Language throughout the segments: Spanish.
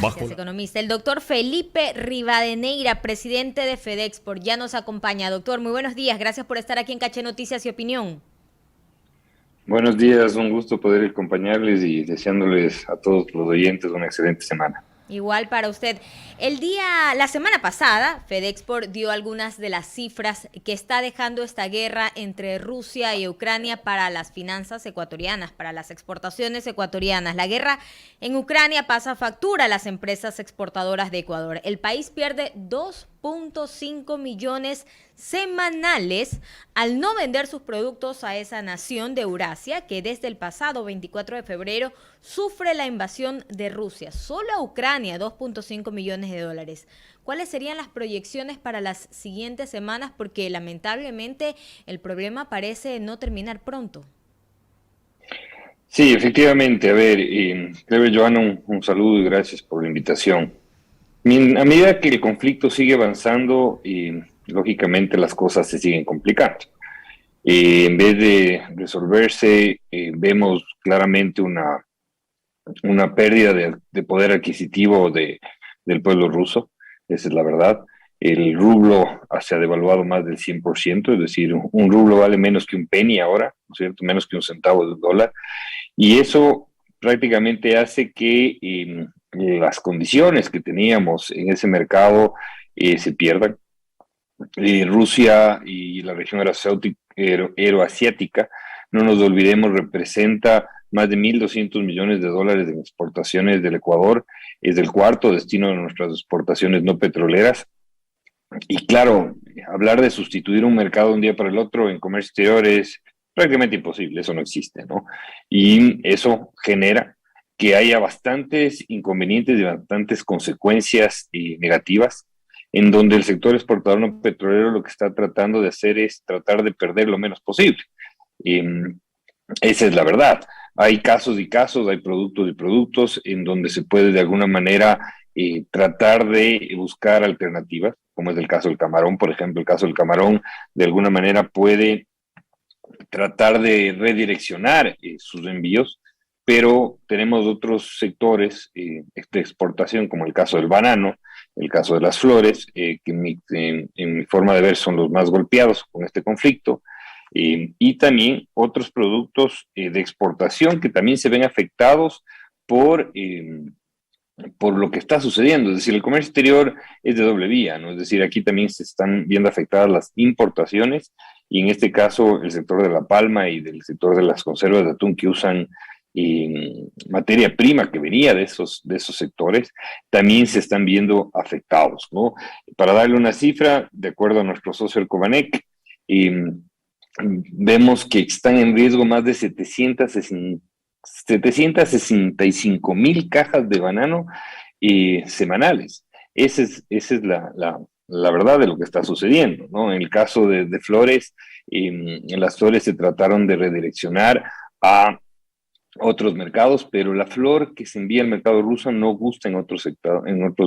Gracias, economista. El doctor Felipe Rivadeneira, presidente de FedExport, ya nos acompaña. Doctor, muy buenos días. Gracias por estar aquí en Caché Noticias y Opinión. Buenos días, un gusto poder acompañarles y deseándoles a todos los oyentes una excelente semana. Igual para usted. La semana pasada, FedExport dio algunas de las cifras que está dejando esta guerra entre Rusia y Ucrania para las finanzas ecuatorianas, para las exportaciones ecuatorianas. La guerra en Ucrania pasa factura a las empresas exportadoras de Ecuador. El país pierde 2.5 millones semanales al no vender sus productos a esa nación de Eurasia que desde el pasado 24 de febrero sufre la invasión de Rusia. Solo a Ucrania 2.5 millones de dólares. ¿Cuáles serían las proyecciones para las siguientes semanas? Porque lamentablemente el problema parece no terminar pronto. Sí, efectivamente. A ver, Joana, un saludo y gracias por la invitación. A medida que el conflicto sigue avanzando, lógicamente las cosas se siguen complicando. En vez de resolverse, vemos claramente una pérdida de poder adquisitivo del pueblo ruso, esa es la verdad. El rublo se ha devaluado más del 100%, es decir, un rublo vale menos que un penny ahora, ¿no es cierto? Menos que un centavo de dólar. Y eso prácticamente hace que las condiciones que teníamos en ese mercado se pierdan. Rusia y la región euroasiática, no nos olvidemos, representa más de 1.200 millones de dólares en exportaciones del Ecuador, es el cuarto destino de nuestras exportaciones no petroleras. Y claro, hablar de sustituir un mercado de un día para el otro en comercio exterior es prácticamente imposible, eso no existe, ¿no? Y eso genera que haya bastantes inconvenientes y bastantes consecuencias negativas, en donde el sector exportador no petrolero lo que está tratando de hacer es tratar de perder lo menos posible. Eh, Esa es la verdad. Hay casos y casos, hay productos y productos en donde se puede de alguna manera tratar de buscar alternativas, como es el caso del camarón, por ejemplo. El caso del camarón de alguna manera puede tratar de redireccionar sus envíos, pero tenemos otros sectores de exportación, como el caso del banano, el caso de las flores, que en mi forma de ver son los más golpeados con este conflicto, y también otros productos de exportación que también se ven afectados por lo que está sucediendo. Es decir, el comercio exterior es de doble vía, ¿no? Es decir, aquí también se están viendo afectadas las importaciones y en este caso el sector de la palma y del sector de las conservas de atún que usan materia prima que venía de esos sectores, también se están viendo afectados, ¿no? Para darle una cifra, de acuerdo a nuestro socio el Cobanec, vemos que están en riesgo más de 765,000 cajas de banano semanales. Esa es la verdad de lo que está sucediendo, ¿no? En el caso de flores, en las flores se trataron de redireccionar a otros mercados, pero la flor que se envía al mercado ruso no gusta en otros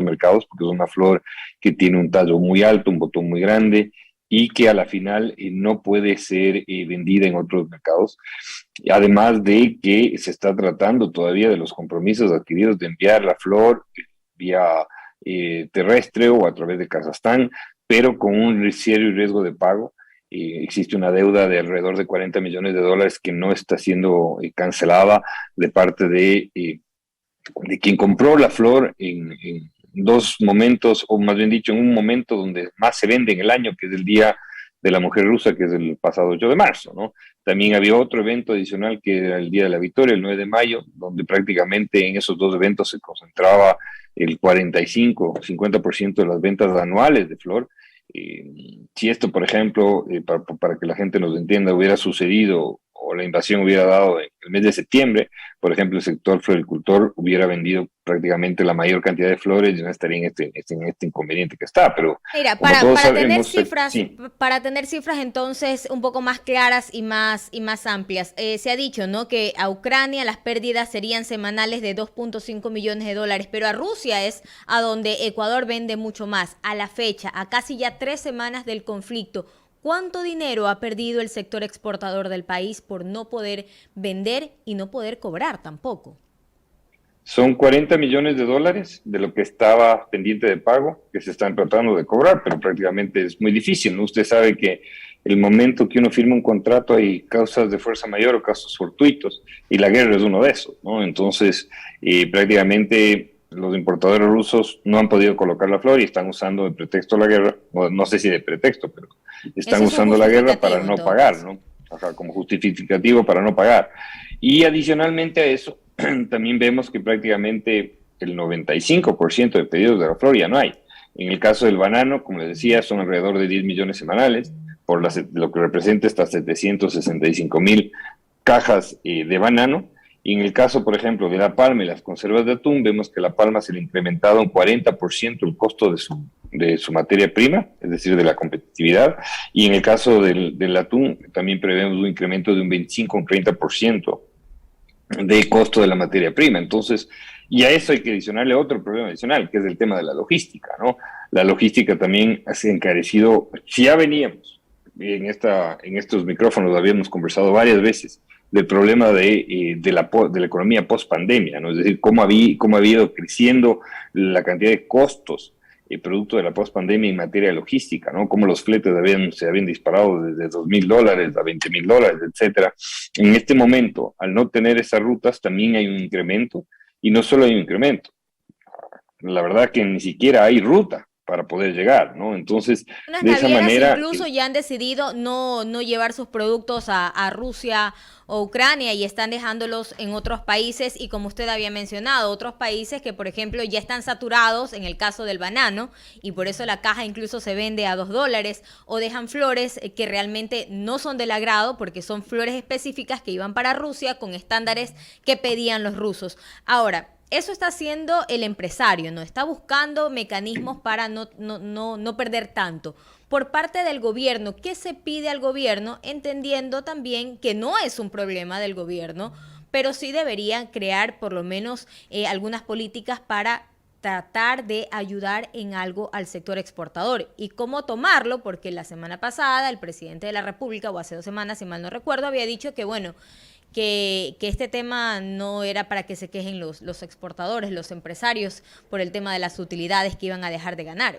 mercados porque es una flor que tiene un tallo muy alto, un botón muy grande y que a la final no puede ser vendida en otros mercados. Además de que se está tratando todavía de los compromisos adquiridos de enviar la flor vía terrestre o a través de Kazajstán, pero con un serio riesgo de pago. Existe una deuda de alrededor de 40 millones de dólares que no está siendo cancelada de parte de quien compró la flor en dos momentos, o más bien dicho, en un momento donde más se vende en el año, que es el Día de la Mujer Rusa, que es el pasado 8 de marzo, ¿no? También había otro evento adicional que era el Día de la Victoria, el 9 de mayo, donde prácticamente en esos dos eventos se concentraba el 45-50% de las ventas anuales de flor. Si esto, por ejemplo, para que la gente nos entienda, hubiera sucedido o la invasión hubiera dado en el mes de septiembre, por ejemplo, el sector floricultor hubiera vendido prácticamente la mayor cantidad de flores y no estaría en este inconveniente que está. Pero Mira, como todos sabemos, sí. para tener cifras entonces un poco más claras y más amplias, se ha dicho, ¿no?, que a Ucrania las pérdidas serían semanales de 2.5 millones de dólares, pero a Rusia es a donde Ecuador vende mucho más. A la fecha, a casi ya 3 semanas del conflicto, ¿cuánto dinero ha perdido el sector exportador del país por no poder vender y no poder cobrar tampoco? Son 40 millones de dólares de lo que estaba pendiente de pago, que se están tratando de cobrar, pero prácticamente es muy difícil, ¿no? Usted sabe que el momento que uno firma un contrato hay causas de fuerza mayor o casos fortuitos, y la guerra es uno de esos, ¿no? Entonces, prácticamente los importadores rusos no han podido colocar la flor y están usando de pretexto la guerra, o no sé si de pretexto, pero están Ese es un usando la guerra para justificativo en no todo pagar, caso. ¿no? Ajá, como justificativo para no pagar. Y adicionalmente a eso, también vemos que prácticamente el 95% de pedidos de la flor ya no hay. En el caso del banano, como les decía, son alrededor de 10 millones semanales, lo que representa hasta 765,000 cajas de banano. Y en el caso, por ejemplo, de la palma y las conservas de atún, vemos que la palma se le ha incrementado un 40% el costo de su materia prima, es decir, de la competitividad. Y en el caso del atún, también prevemos un incremento de un 25 o un 30% de costo de la materia prima. Entonces, y a eso hay que adicionarle otro problema adicional, que es el tema de la logística, ¿no? La logística también se ha encarecido. Si ya veníamos en estos micrófonos, habíamos conversado varias veces del problema de la economía post pandemia, ¿no? Es decir, cómo ha ido creciendo la cantidad de costos producto de la post-pandemia en materia de logística, ¿no? Cómo los fletes se habían disparado desde $2,000 a $20,000, etcétera. En este momento, al no tener esas rutas, también hay un incremento, y no solo hay un incremento, la verdad que ni siquiera hay ruta para poder llegar, ¿no? Entonces, Unas de esa navieras manera, incluso ya han decidido no llevar sus productos a Rusia o Ucrania y están dejándolos en otros países y como usted había mencionado, otros países que por ejemplo ya están saturados en el caso del banano y por eso la caja incluso se vende a $2 o dejan flores que realmente no son del agrado porque son flores específicas que iban para Rusia con estándares que pedían los rusos. Ahora, eso está haciendo el empresario, ¿no? Está buscando mecanismos para no perder tanto. Por parte del gobierno, ¿qué se pide al gobierno? Entendiendo también que no es un problema del gobierno, pero sí deberían crear por lo menos algunas políticas para tratar de ayudar en algo al sector exportador. ¿Y cómo tomarlo? Porque la semana pasada el presidente de la República, o hace 2 semanas, si mal no recuerdo, había dicho que, bueno, que este tema no era para que se quejen los exportadores, los empresarios, por el tema de las utilidades que iban a dejar de ganar.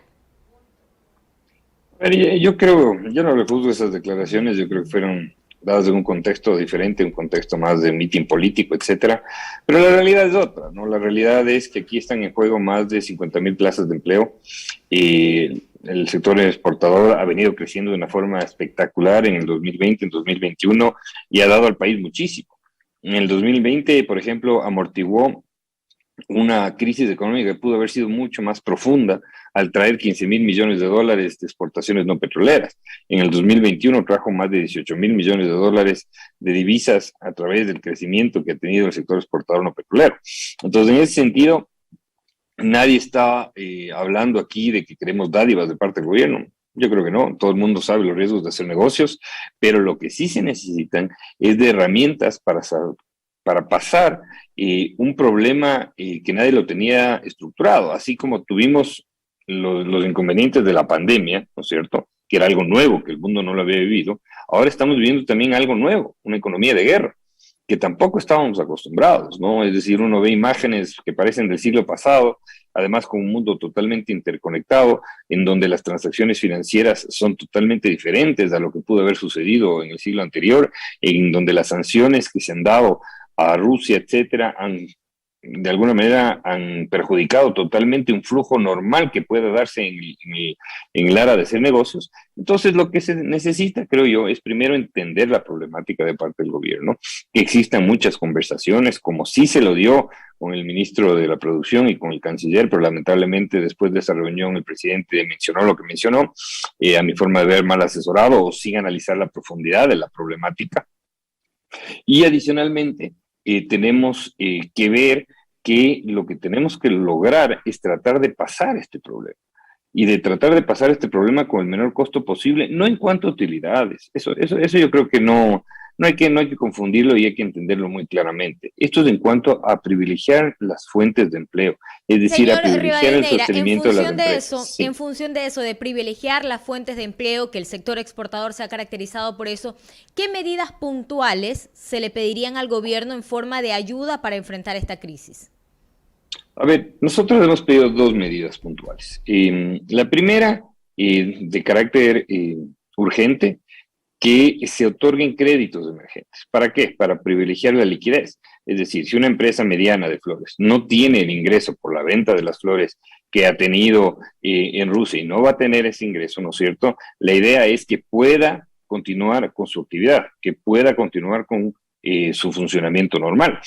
yo creo, yo no le juzgo esas declaraciones, yo creo que fueron dadas en un contexto diferente, un contexto más de mitin político, etcétera. Pero la realidad es otra, ¿no? La realidad es que aquí están en juego más de 50,000 plazas de empleo y el sector exportador ha venido creciendo de una forma espectacular en el 2020, en 2021 y ha dado al país muchísimo. En el 2020, por ejemplo, amortiguó una crisis económica que pudo haber sido mucho más profunda al traer 15,000 millones de dólares de exportaciones no petroleras. En el 2021 trajo más de 18,000 millones de dólares de divisas a través del crecimiento que ha tenido el sector exportador no petrolero. Entonces, en ese sentido, nadie está hablando aquí de que queremos dádivas de parte del gobierno. Yo creo que no, todo el mundo sabe los riesgos de hacer negocios, pero lo que sí se necesitan es de herramientas para pasar un problema que nadie lo tenía estructurado, así como tuvimos los inconvenientes de la pandemia, ¿no es cierto? Que era algo nuevo, que el mundo no lo había vivido. Ahora estamos viviendo también algo nuevo, una economía de guerra, que tampoco estábamos acostumbrados, ¿no? Es decir, uno ve imágenes que parecen del siglo pasado, además con un mundo totalmente interconectado, en donde las transacciones financieras son totalmente diferentes a lo que pudo haber sucedido en el siglo anterior, en donde las sanciones que se han dado a Rusia, etcétera, de alguna manera han perjudicado totalmente un flujo normal que pueda darse en el área de hacer negocios. Entonces, lo que se necesita, creo yo, es primero entender la problemática de parte del gobierno, que existan muchas conversaciones, como sí se lo dio con el ministro de la Producción y con el canciller, pero lamentablemente después de esa reunión el presidente mencionó lo que mencionó, a mi forma de ver mal asesorado, o sin analizar la profundidad de la problemática. Y adicionalmente, tenemos que ver que lo que tenemos que lograr es tratar de pasar este problema y de tratar de pasar este problema con el menor costo posible, no en cuanto a utilidades. Eso yo creo que no hay que confundirlo y hay que entenderlo muy claramente. Esto es en cuanto a privilegiar las fuentes de empleo, es decir, a Señor privilegiar el Rivadeneira, sostenimiento de las empresas. en Sí. función de eso, de privilegiar las fuentes de empleo, que el sector exportador se ha caracterizado por eso, ¿qué medidas puntuales se le pedirían al gobierno en forma de ayuda para enfrentar esta crisis? A ver, nosotros hemos pedido dos medidas puntuales. La primera, de carácter urgente, que se otorguen créditos emergentes. ¿Para qué? Para privilegiar la liquidez. Es decir, si una empresa mediana de flores no tiene el ingreso por la venta de las flores que ha tenido en Rusia y no va a tener ese ingreso, ¿no es cierto? La idea es que pueda continuar con su actividad, que pueda continuar con su funcionamiento normal.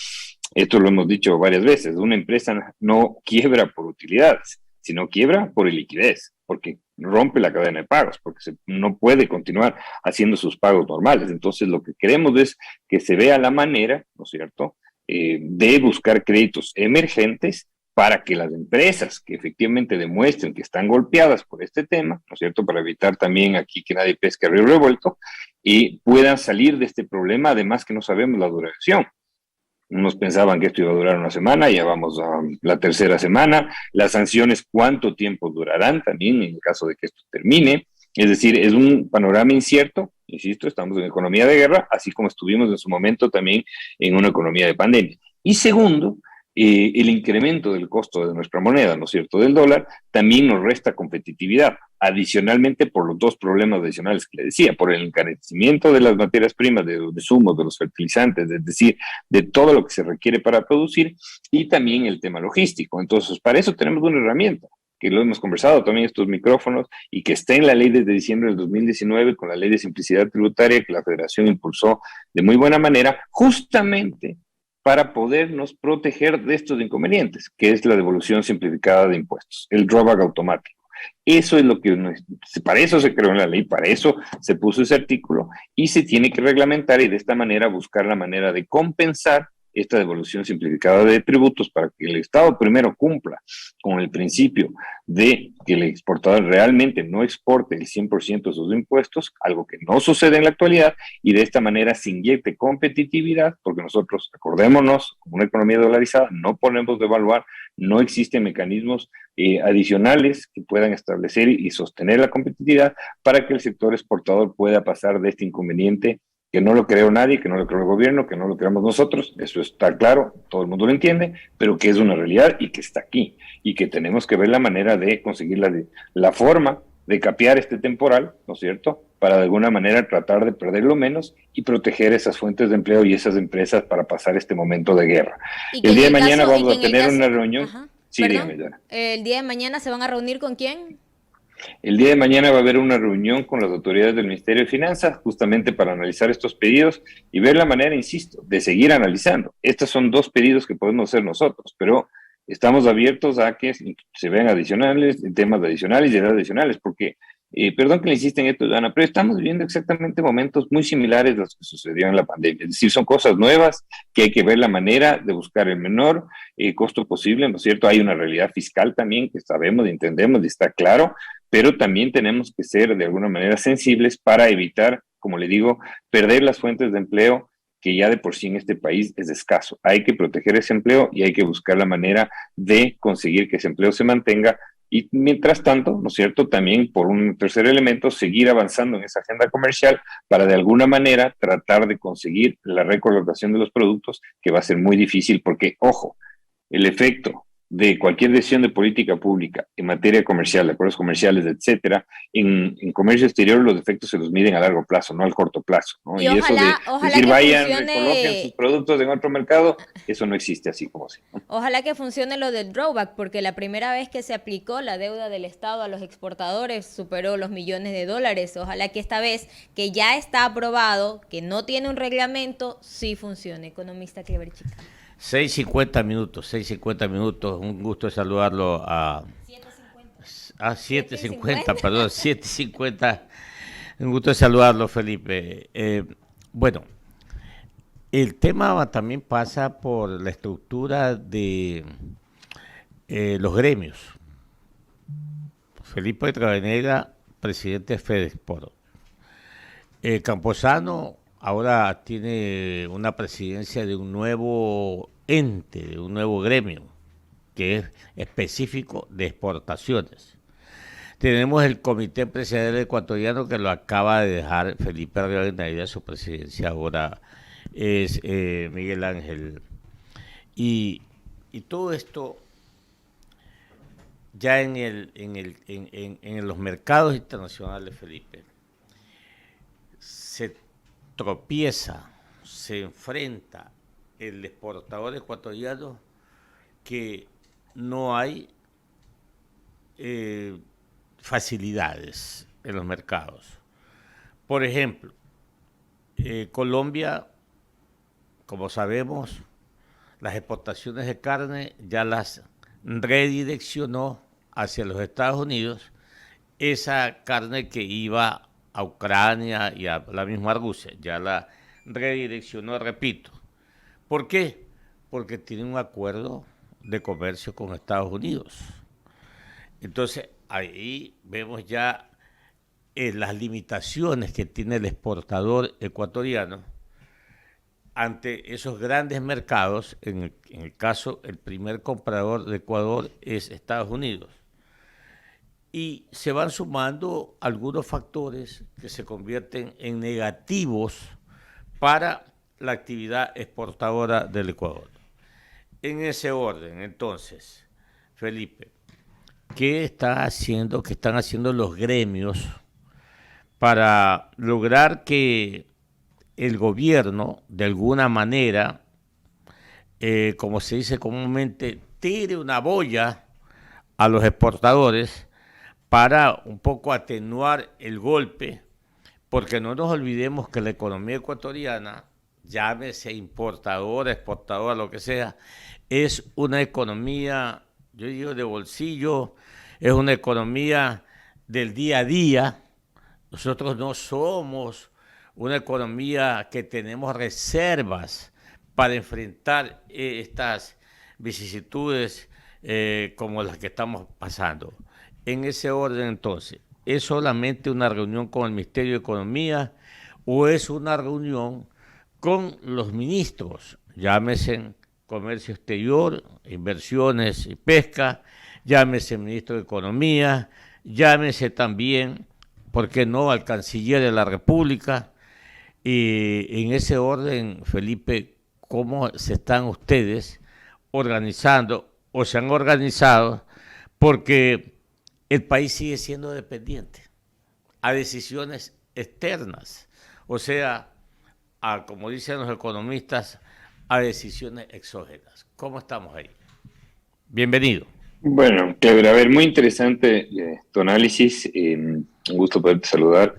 Esto lo hemos dicho varias veces, una empresa no quiebra por utilidades, sino quiebra por liquidez, porque rompe la cadena de pagos, porque no puede continuar haciendo sus pagos normales. Entonces, lo que queremos es que se vea la manera, ¿no es cierto?, de buscar créditos emergentes para que las empresas que efectivamente demuestren que están golpeadas por este tema, ¿no es cierto?, para evitar también aquí que nadie pesque a río revuelto, y puedan salir de este problema, además que no sabemos la duración. Unos pensaban que esto iba a durar una semana, ya vamos a la tercera semana. Las sanciones, ¿cuánto tiempo durarán también en el caso de que esto termine? Es decir, es un panorama incierto, insisto, estamos en economía de guerra, así como estuvimos en su momento también en una economía de pandemia. Y segundo, el incremento del costo de nuestra moneda, ¿no es cierto?, del dólar, también nos resta competitividad. Adicionalmente, por los dos problemas adicionales que le decía, por el encarecimiento de las materias primas, de los insumos, de los fertilizantes, es decir, de todo lo que se requiere para producir, y también el tema logístico. Entonces, para eso tenemos una herramienta, que lo hemos conversado también estos micrófonos, y que está en la ley desde diciembre del 2019, con la ley de simplicidad tributaria que la Federación impulsó de muy buena manera, justamente para podernos proteger de estos inconvenientes, que es la devolución simplificada de impuestos, el drawback automático. Eso es lo que para eso se creó en la ley, para eso se puso ese artículo y se tiene que reglamentar y de esta manera buscar la manera de compensar esta devolución simplificada de tributos para que el Estado primero cumpla con el principio de que el exportador realmente no exporte el 100% de sus impuestos, algo que no sucede en la actualidad, y de esta manera se inyecte competitividad, porque nosotros, acordémonos, como una economía dolarizada, no podemos devaluar, no existen mecanismos adicionales que puedan establecer y sostener la competitividad para que el sector exportador pueda pasar de este inconveniente que no lo creó nadie, que no lo creó el gobierno, que no lo creamos nosotros, eso está claro, todo el mundo lo entiende, pero que es una realidad y que está aquí, y que tenemos que ver la manera de conseguir la forma de capear este temporal, ¿no es cierto?, para de alguna manera tratar de perderlo menos y proteger esas fuentes de empleo y esas empresas para pasar este momento de guerra. El día de mañana vamos a tener una reunión. Ajá, Sí, perdón, dígame, Dora. el día de mañana se van a reunir ¿con quién? El día de mañana va a haber una reunión con las autoridades del Ministerio de Finanzas justamente para analizar estos pedidos y ver la manera, insisto, de seguir analizando. Estos son dos pedidos que podemos hacer nosotros, pero estamos abiertos a que se vean adicionales, temas adicionales y edades adicionales, porque, perdón que le insista en esto, Ana, pero estamos viviendo exactamente momentos muy similares a los que sucedieron en la pandemia. Es decir, son cosas nuevas que hay que ver la manera de buscar el menor costo posible, ¿no es cierto? Hay una realidad fiscal también que sabemos y entendemos y está claro, pero también tenemos que ser de alguna manera sensibles para evitar, como le digo, perder las fuentes de empleo que ya de por sí en este país es escaso. Hay que proteger ese empleo y hay que buscar la manera de conseguir que ese empleo se mantenga y mientras tanto, ¿no es cierto?, también por un tercer elemento, seguir avanzando en esa agenda comercial para de alguna manera tratar de conseguir la recolocación de los productos, que va a ser muy difícil porque, ojo, el efecto de cualquier decisión de política pública en materia comercial, de acuerdos comerciales, etcétera, en comercio exterior los efectos se los miden a largo plazo, no al corto plazo, ¿no? Y Y eso de ojalá decir que vayan, recoloquen sus funcione. productos en otro mercado, eso no existe así como así, ¿no? Ojalá que funcione lo del drawback, porque la primera vez que se aplicó la deuda del Estado a los exportadores superó los millones de dólares. Ojalá que esta vez, que ya está aprobado, que no tiene un reglamento, sí funcione. Economista Clever Chica. 6:50 minutos. Un gusto saludarlo a 7:50, perdón, 7:50. Un gusto saludarlo, Felipe. Bueno, el tema también pasa por la estructura de los gremios. Felipe Travenega, presidente de FedExport. Camposano ahora tiene una presidencia de un nuevo ente, de un nuevo gremio, que es específico de exportaciones. Tenemos el Comité Empresarial Ecuatoriano que lo acaba de dejar Felipe Arriaga, su presidencia ahora es Miguel Ángel. Y todo esto ya en los mercados internacionales, Felipe, se tropieza, se enfrenta el exportador ecuatoriano que no hay facilidades en los mercados. Por ejemplo, Colombia, como sabemos, las exportaciones de carne ya las redireccionó hacia los Estados Unidos, esa carne que iba a Ucrania y a la misma Rusia, ya la redireccionó, repito. ¿Por qué? Porque tiene un acuerdo de comercio con Estados Unidos. Entonces, ahí vemos ya las limitaciones que tiene el exportador ecuatoriano ante esos grandes mercados. En el caso, el primer comprador de Ecuador es Estados Unidos. Y se van sumando algunos factores que se convierten en negativos para la actividad exportadora del Ecuador. En ese orden, entonces, Felipe, ¿qué están haciendo los gremios para lograr que el gobierno, de alguna manera, como se dice comúnmente, tire una boya a los exportadores para un poco atenuar el golpe? Porque no nos olvidemos que la economía ecuatoriana, llámese importadora, exportadora, lo que sea, es una economía, yo digo, de bolsillo, es una economía del día a día. Nosotros no somos una economía que tenemos reservas para enfrentar estas vicisitudes como las que estamos pasando. En ese orden, entonces, ¿es solamente una reunión con el Ministerio de Economía o es una reunión con los ministros? Llámese Comercio Exterior, Inversiones y Pesca, llámese Ministro de Economía, llámese también, ¿por qué no?, al Canciller de la República. Y en ese orden, Felipe, ¿cómo se están ustedes organizando o se han organizado? Porque el país sigue siendo dependiente a decisiones externas, o sea, como dicen los economistas, a decisiones exógenas. ¿Cómo estamos ahí? Bienvenido. Bueno, Clever, a ver, muy interesante tu análisis, un gusto poderte saludar.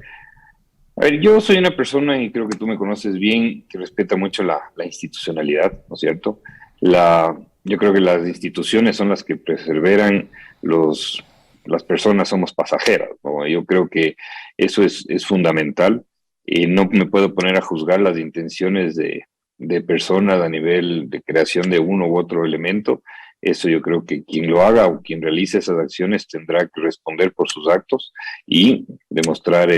A ver, yo soy una persona, y creo que tú me conoces bien, que respeta mucho la institucionalidad, ¿no es cierto? Yo creo que las instituciones son las que perseveran, las personas somos pasajeras, ¿no? Yo creo que eso es fundamental. No me puedo poner a juzgar las intenciones de personas a nivel de creación de uno u otro elemento. Eso yo creo que quien lo haga o quien realice esas acciones tendrá que responder por sus actos y demostrar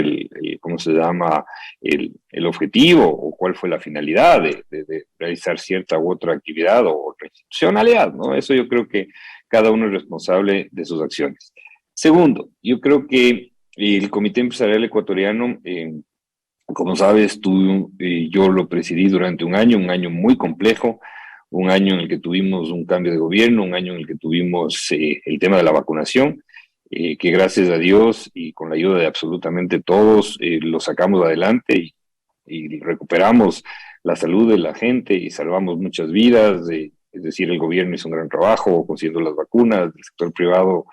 ¿cómo se llama?, el objetivo o cuál fue la finalidad de realizar cierta u otra actividad o otra institucionalidad, ¿no? Eso yo creo que cada uno es responsable de sus acciones. Segundo, yo creo que el Comité Empresarial Ecuatoriano, como sabes, yo lo presidí durante un año muy complejo, un año en el que tuvimos un cambio de gobierno, un año en el que tuvimos el tema de la vacunación, que gracias a Dios y con la ayuda de absolutamente todos lo sacamos adelante y recuperamos la salud de la gente y salvamos muchas vidas. Es decir, el gobierno hizo un gran trabajo consiguiendo las vacunas, el sector privado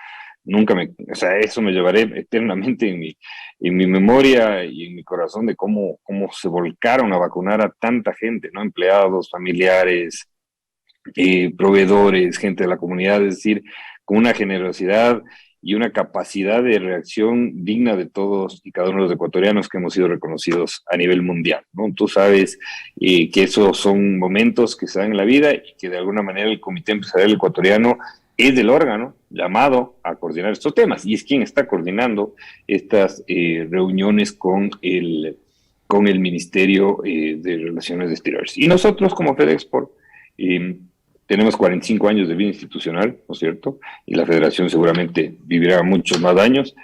o sea, eso me llevaré eternamente en mi memoria y en mi corazón de cómo se volcaron a vacunar a tanta gente, ¿no? Empleados, familiares, proveedores, gente de la comunidad, es decir, con una generosidad y una capacidad de reacción digna de todos y cada uno de los ecuatorianos que hemos sido reconocidos a nivel mundial, ¿no? Tú sabes que esos son momentos que se dan en la vida y que de alguna manera el Comité Empresarial Ecuatoriano es el órgano llamado a coordinar estos temas y es quien está coordinando estas reuniones con el Ministerio de Relaciones Exteriores. Y nosotros como FedExport tenemos 45 años de vida institucional, ¿no es cierto? Y la federación seguramente vivirá muchos más años.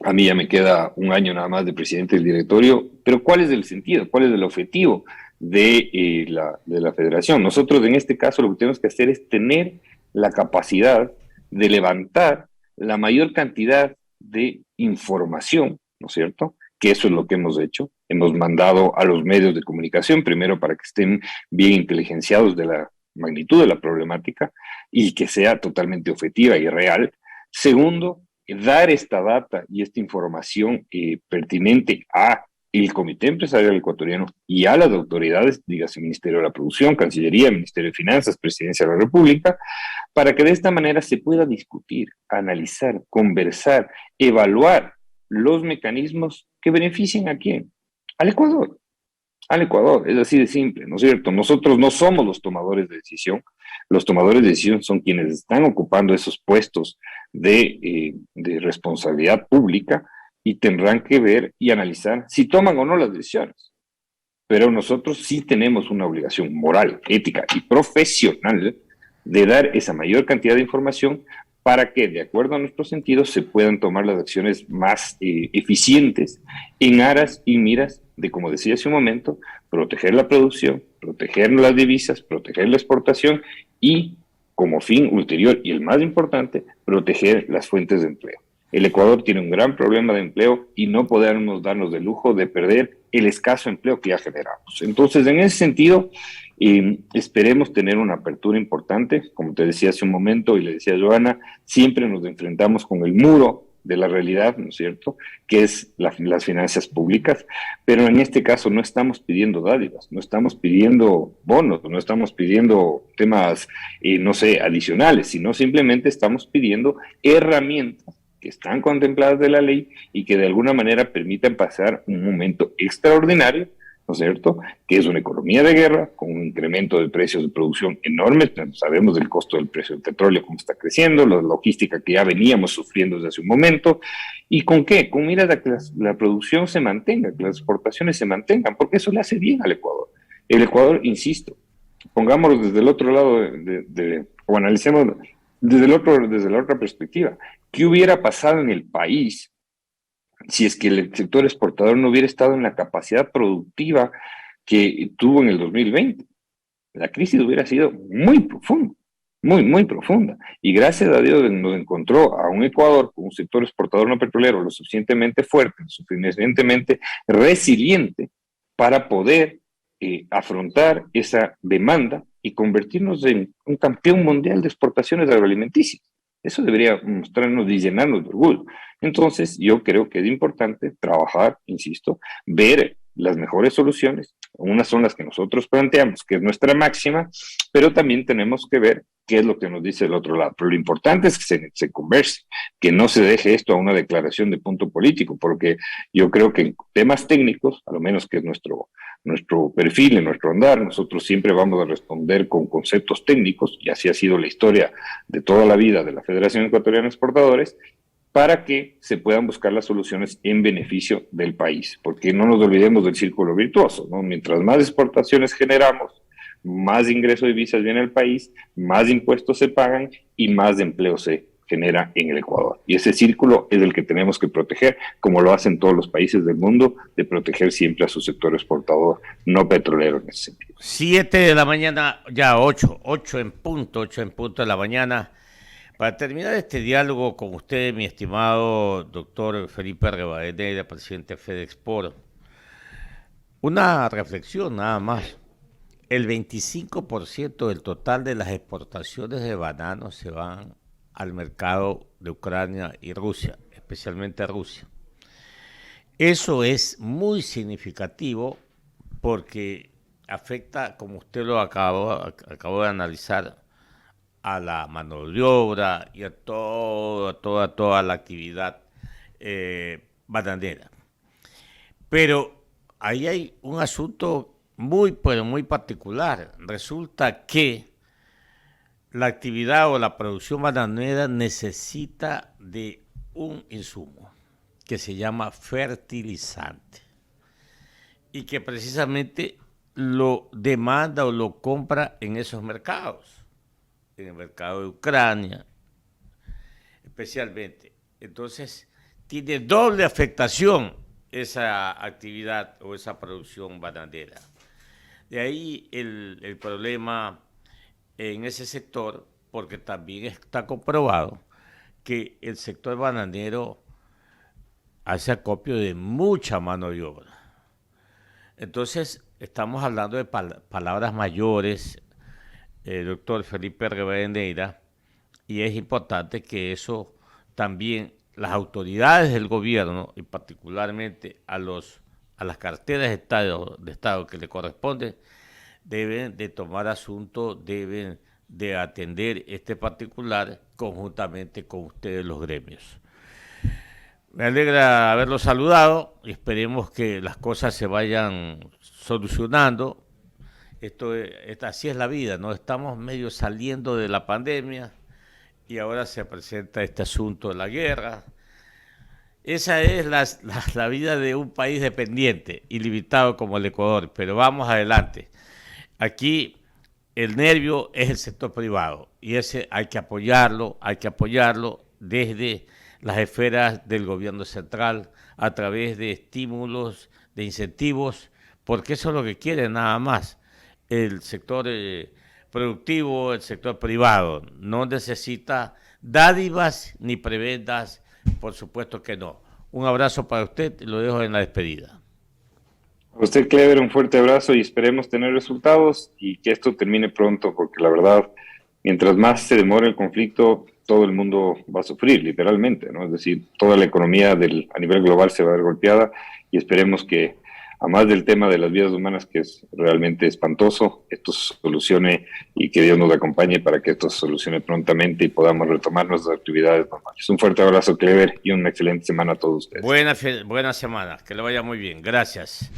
A mí ya me queda un año nada más de presidente del directorio, pero ¿cuál es el sentido? ¿Cuál es el objetivo de la federación? Nosotros en este caso lo que tenemos que hacer es tener la capacidad de levantar la mayor cantidad de información, ¿no es cierto? Que eso es lo que hemos hecho. Hemos mandado a los medios de comunicación, primero para que estén bien inteligenciados de la magnitud de la problemática y que sea totalmente objetiva y real. Segundo, dar esta data y esta información pertinente a el Comité Empresarial Ecuatoriano y a las autoridades, dígase Ministerio de la Producción, Cancillería, Ministerio de Finanzas, Presidencia de la República, para que de esta manera se pueda discutir, analizar, conversar, evaluar los mecanismos que beneficien a quién, al Ecuador, al Ecuador, es así de simple, ¿no es cierto? Nosotros no somos los tomadores de decisión, los tomadores de decisión son quienes están ocupando esos puestos de responsabilidad pública y tendrán que ver y analizar si toman o no las decisiones. Pero nosotros sí tenemos una obligación moral, ética y profesional de dar esa mayor cantidad de información para que, de acuerdo a nuestros sentidos, se puedan tomar las acciones más eficientes en aras y miras de, como decía hace un momento, proteger la producción, proteger las divisas, proteger la exportación y, como fin ulterior y el más importante, proteger las fuentes de empleo. El Ecuador tiene un gran problema de empleo y no podemos darnos el lujo de perder el escaso empleo que ya generamos. Entonces, en ese sentido, esperemos tener una apertura importante. Como te decía hace un momento y le decía a Joana, siempre nos enfrentamos con el muro de la realidad, ¿no es cierto?, que es las finanzas públicas, pero en este caso no estamos pidiendo dádivas, no estamos pidiendo bonos, no estamos pidiendo temas, no sé, adicionales, sino simplemente estamos pidiendo herramientas que están contempladas de la ley y que de alguna manera permitan pasar un momento extraordinario, ¿no es cierto?, que es una economía de guerra con un incremento de precios de producción enorme. Sabemos del costo del precio del petróleo, cómo está creciendo, la logística que ya veníamos sufriendo desde hace un momento. ¿Y con qué? Con miras a que la producción se mantenga, que las exportaciones se mantengan, porque eso le hace bien al Ecuador. El Ecuador, insisto, pongámoslo desde el otro lado o analicemos desde la otra perspectiva. ¿Qué hubiera pasado en el país si es que el sector exportador no hubiera estado en la capacidad productiva que tuvo en el 2020? La crisis hubiera sido muy profunda, muy, muy profunda. Y gracias a Dios nos encontró a un Ecuador con un sector exportador no petrolero lo suficientemente fuerte, lo suficientemente resiliente para poder afrontar esa demanda y convertirnos en un campeón mundial de exportaciones agroalimenticias. Eso debería mostrarnos y llenarnos de orgullo. Entonces, yo creo que es importante trabajar, insisto, ver las mejores soluciones. Unas son las que nosotros planteamos, que es nuestra máxima, pero también tenemos que ver qué es lo que nos dice el otro lado. Pero lo importante es que se converse, que no se deje esto a una declaración de punto político, porque yo creo que en temas técnicos, a lo menos que es nuestro perfil, en nuestro andar, nosotros siempre vamos a responder con conceptos técnicos, y así ha sido la historia de toda la vida de la Federación Ecuatoriana de Exportadores, para que se puedan buscar las soluciones en beneficio del país, porque no nos olvidemos del círculo virtuoso, ¿no? Mientras más exportaciones generamos, más ingreso de divisas viene al país, más impuestos se pagan y más empleo se genera en el Ecuador. Y ese círculo es el que tenemos que proteger, como lo hacen todos los países del mundo, de proteger siempre a su sector exportador no petrolero en ese sentido. 7 de la mañana, ya 8 en punto de la mañana. Para terminar este diálogo con usted, mi estimado doctor Felipe Rivadeneira, presidente de FedExport, una reflexión nada más. El 25% del total de las exportaciones de bananos se van al mercado de Ucrania y Rusia, especialmente a Rusia. Eso es muy significativo porque afecta, como usted lo acabó de analizar, a la mano de obra y a toda la actividad bananera. Pero ahí hay un asunto pero muy particular. Resulta que la actividad o la producción bananera necesita de un insumo que se llama fertilizante y que precisamente lo demanda o lo compra en esos mercados, en el mercado de Ucrania especialmente. Entonces tiene doble afectación esa actividad o esa producción bananera. De ahí el problema en ese sector porque también está comprobado que el sector bananero hace acopio de mucha mano de obra. Entonces, estamos hablando de palabras mayores, doctor Felipe Rivadeneira, y es importante que eso también las autoridades del gobierno, y particularmente a las carteras de Estado que le corresponden, deben de tomar asunto, deben de atender este particular conjuntamente con ustedes los gremios. Me alegra haberlos saludado y esperemos que las cosas se vayan solucionando. Así es la vida, ¿no? Estamos medio saliendo de la pandemia y ahora se presenta este asunto de la guerra. Esa es la vida de un país dependiente y limitado como el Ecuador, pero vamos adelante. Aquí el nervio es el sector privado y ese hay que apoyarlo desde las esferas del gobierno central a través de estímulos, de incentivos, porque eso es lo que quiere nada más el sector productivo, el sector privado. No necesita dádivas ni prebendas, por supuesto que no. Un abrazo para usted y lo dejo en la despedida. A usted, Clever, un fuerte abrazo y esperemos tener resultados y que esto termine pronto, porque la verdad, mientras más se demore el conflicto, todo el mundo va a sufrir, literalmente, ¿no? Es decir, toda la economía a nivel global se va a ver golpeada y esperemos que, a más del tema de las vidas humanas, que es realmente espantoso, esto se solucione y que Dios nos acompañe para que esto se solucione prontamente y podamos retomar nuestras actividades normales. Un fuerte abrazo, Clever, y una excelente semana a todos ustedes. Buena semana, que le vaya muy bien. Gracias.